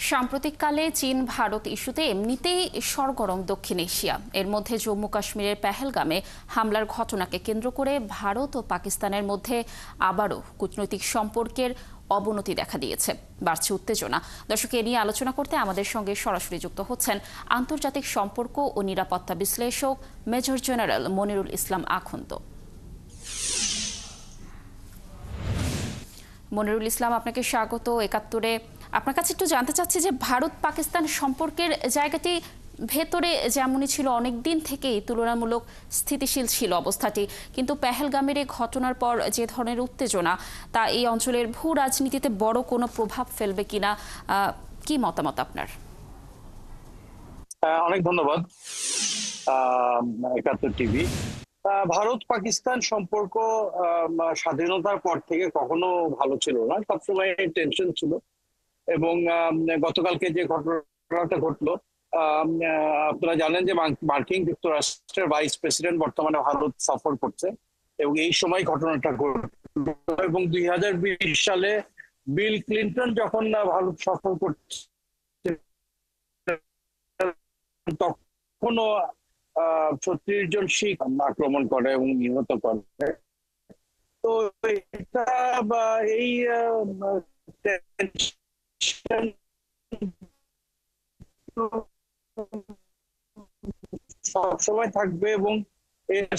সাম্প্রতিককালে চীন ভারত ইস্যুতে এমনিতেই সরগরম দক্ষিণ এশিয়া। এর মধ্যে জম্মু কাশ্মীরের পেহেলগামে হামলার ঘটনাকে কেন্দ্র করে ভারত ও পাকিস্তানের মধ্যে আবারও কূটনৈতিক সম্পর্কের অবনতি দেখা দিয়েছে, বাড়ছে উত্তেজনা। দর্শক, এ নিয়ে আলোচনা করতে আমাদের সঙ্গে সরাসরি যুক্ত হচ্ছেন আন্তর্জাতিক সম্পর্ক ও নিরাপত্তা বিশ্লেষক মেজর জেনারেল মনিরুল ইসলাম আখন্দ। মনিরুল ইসলাম, আপনাকে স্বাগত। ৭১-এ আপনার কাছে একটু জানতে চাচ্ছি যে ভারত পাকিস্তান সম্পর্কের জায়গাটি ভেতরে যেমনই ছিল, অনেক দিন থেকেই তুলনামূলক স্থিতিশীল ছিল অবস্থাটি, কিন্তু পেহেলগামের এই ঘটনার পর যে ধরনের উত্তেজনা, তা এই অঞ্চলের ভূ রাজনীতিতে বড় কোনো প্রভাব ফেলবে কিনা, কি মতামত আপনার? অনেক ধন্যবাদ ৭১ টিভি। ভারত পাকিস্তান সম্পর্ক স্বাধীনতার পর থেকে কখনো ভালো ছিল না, সবসময় টেনশন ছিল। এবং গতকালকে যে ঘটনাটা ঘটলো, আপনারা জানেন যে মার্কিন যুক্তরাষ্ট্রের ভাইস প্রেসিডেন্ট বর্তমানে ভারত সফর করছে, এবং এই সময় ঘটনাটা ঘটলো। এবং ২০২০ সালে বিল ক্লিন্টন যখন ভারত সফর করছে, তখনও ৩৬ জন শিখ আক্রমণ করে এবং নিহত করে। তো এটা এই সবসময় থাকবে, এবং এর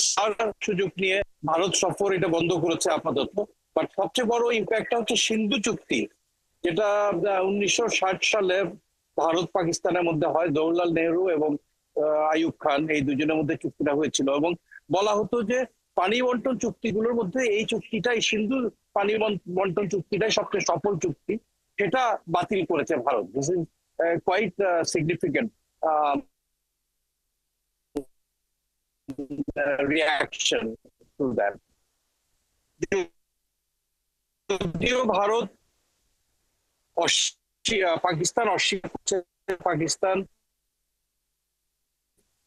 সুযোগ নিয়ে ভারত সফর এটা বন্ধ করেছে আপাতত। বাট সবচেয়ে বড় ইম্প্যাক্টটা হচ্ছে সিন্ধু চুক্তি, যেটা ১৯৬০ সালে ভারত পাকিস্তানের মধ্যে হয়। জওহরলাল নেহরু এবং আইয়ুব খান, এই দুজনের মধ্যে চুক্তিটা হয়েছিল, এবং বলা হতো যে পানি বন্টন চুক্তিগুলোর মধ্যে এই চুক্তিটাই, সিন্ধু পানি বন্টন চুক্তিটাই সবচেয়ে সফল চুক্তি। সেটা বাতিল করেছে Bharat. This is quite significant reaction to that. যদিও ভারত পাকিস্তান অস্বীকার করছে, পাকিস্তান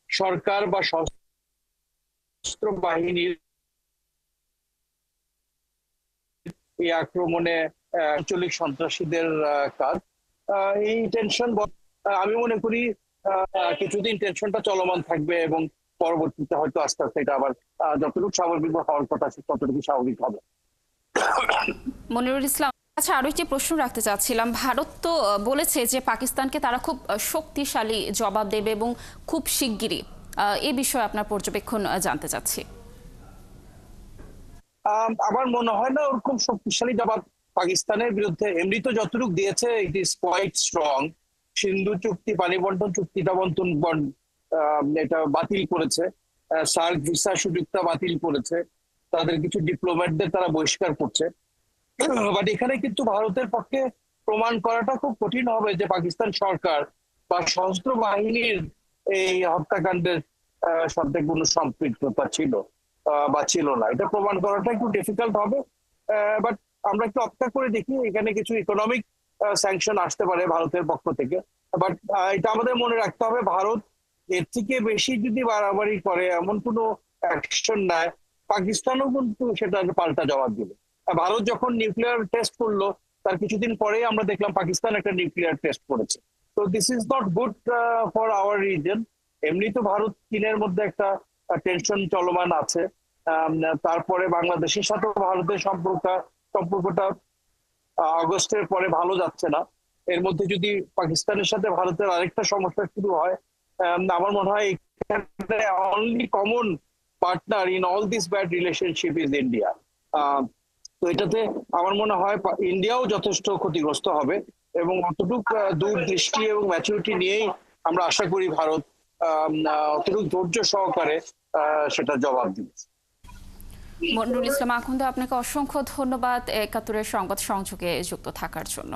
সরকার বা সশস্ত্র বাহিনীর এই আক্রমণে আঞ্চলিক সন্ত্রাসীদের কাজ। এই টেনশন আমি মনে করি কিছুদিন টেনশনটা চলমান থাকবে, এবং পরবর্তীতে হয়তো আস্তে আস্তে এটা আবার যতটুকু স্বাভাবিক হওয়ার কথা ততটুকু স্বাভাবিক হবে। মনিরুল ইসলাম, আচ্ছা, আরো একটি প্রশ্ন রাখতে চাচ্ছিলাম। ভারত তো বলেছে যে পাকিস্তানকে তারা খুব শক্তিশালী জবাব দেবে এবং খুব শিগগিরই। এই বিষয়ে আপনার পর্যবেক্ষণ জানতে চাচ্ছি। আমার মনে হয় না ওরকম শক্তিশালী জবাব পাকিস্তানের বিরুদ্ধে। এমনি তো যতটুকু দিয়েছে ইট ইজ কোয়াইট স্ট্রং। সিন্ধু চুক্তি, পানি বন্টন চুক্তিটা এটা বাতিল করেছে, সার্ক ভিসা সুযোগটা বাতিল করেছে, তাদের কিছু ডিপ্লোম্যাটদের তারা বহিষ্কার করছে। বাট এখানে কিন্তু ভারতের পক্ষে প্রমাণ করাটা খুব কঠিন হবে যে পাকিস্তান সরকার বা সশস্ত্র বাহিনীর এই হত্যাকাণ্ডের সাথে কোনো সম্পৃক্ততা ছিল বা ছিল না। এটা প্রমাণ করাটা একটু ডিফিকাল্ট হবে। বাট আমরা একটু অপেক্ষা করে দেখি, এখানে কিছু ইকোনমিক স্যাংশন আসতে পারে ভারতের পক্ষ থেকে। বাট এটা আমাদের মনে রাখতে হবে, ভারত এর থেকে বেশি যদি বাড়াবাড়ি করে, এমন কোনো অ্যাকশন নেয়, পাকিস্তানও কিন্তু সেটা পাল্টা জবাব দিবে। ভারত যখন নিউক্লিয়ার টেস্ট করলো, তার কিছুদিন পরেই আমরা দেখলাম পাকিস্তান একটা নিউক্লিয়ার টেস্ট করেছে। তো this is not good for our reason. এমনি তো ভারত চীনের মধ্যে একটা টেনশন চলমান আছে। তারপরে বাংলাদেশের সাথে ভারতের সম্পর্কটা আগস্টের পরে ভালো যাচ্ছে না। এর মধ্যে যদি পাকিস্তানের সাথে ভারতের আরেকটা সমস্যা শুরু হয়, আমার মনে হয় only common partner in all this bad relationship is India. তো এটাতে আমার মনে হয় ইন্ডিয়াও যথেষ্ট ক্ষতিগ্রস্ত হবে, এবং অতটুকু দূরদৃষ্টি এবং ম্যাচুরিটি নিয়েই আমরা আশা করি ভারত অতটুকু ধৈর্য সহকারে সেটা জবাব দিবে। মনিরুল ইসলাম আখন্দ, আপনাকে অসংখ্য ধন্যবাদ ৭১-এর সংবাদ সংযোগে যুক্ত থাকার জন্য।